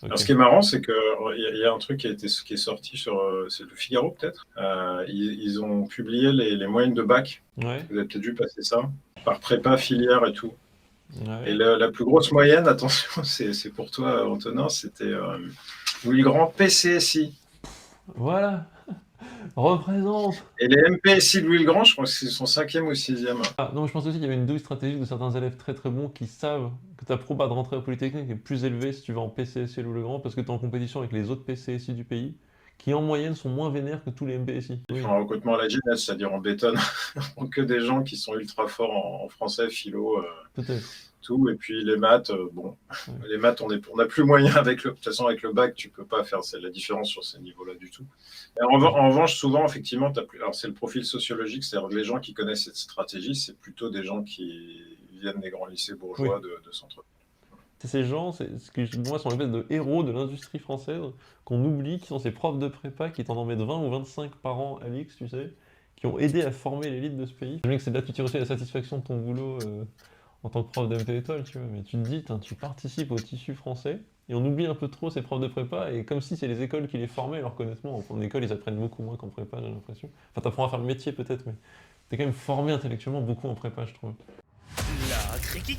Alors, ce Ok. qui est marrant, c'est qu'il y a un truc qui est sorti sur c'est le Figaro, peut-être. Ils ont publié les moyennes de bac. Ouais. Vous avez peut-être vu passer ça, par prépa, filière et tout. Et Ouais. la plus grosse moyenne, attention, c'est pour toi, Antonin, c'était Louis Grand PCSI. Voilà. Représente. Et les MPSI de Louis le Grand, je crois que c'est son 5e ou 6e. Ah, non, je pense aussi qu'il y avait une douille stratégique de certains élèves très très bons qui savent que ta proba de rentrée à Polytechnique est plus élevée si tu vas en PCSI Louis le Grand parce que tu es en compétition avec les autres PCSI du pays qui en moyenne sont moins vénères que tous les MPSI. Ils Oui, font un recrutement à la Ginette, c'est-à-dire en béton, que des gens qui sont ultra forts en français, philo, peut-être. tout. Et puis les maths, bon, Ouais. les maths, on n'a plus moyen avec de toute façon, avec le bac, tu peux pas faire la différence sur ces niveaux-là du tout. En revanche, souvent, effectivement, alors c'est le profil sociologique, c'est-à-dire que les gens qui connaissent cette stratégie, c'est plutôt des gens qui viennent des grands lycées Oui. bourgeois de centre. C'est ces gens, c'est ce qui pour moi sont l'espèce de héros de l'industrie française qu'on oublie, qui sont ces profs de prépa qui t'en mettent 20 ou 25 par an à l'X, tu sais, qui ont aidé à former l'élite de ce pays. Je sais que c'est là que tu tires aussi la satisfaction de ton boulot en tant que prof d'MT étoile, tu vois, mais tu te dis, tu participes au tissu français, et on oublie un peu trop ces profs de prépa, et comme si c'est les écoles qui les formaient, alors qu'honnêtement, en école, ils apprennent beaucoup moins qu'en prépa, j'ai l'impression. Enfin, t'apprends à faire le métier peut-être, mais t'es quand même formé intellectuellement beaucoup en prépa, je trouve. La criqui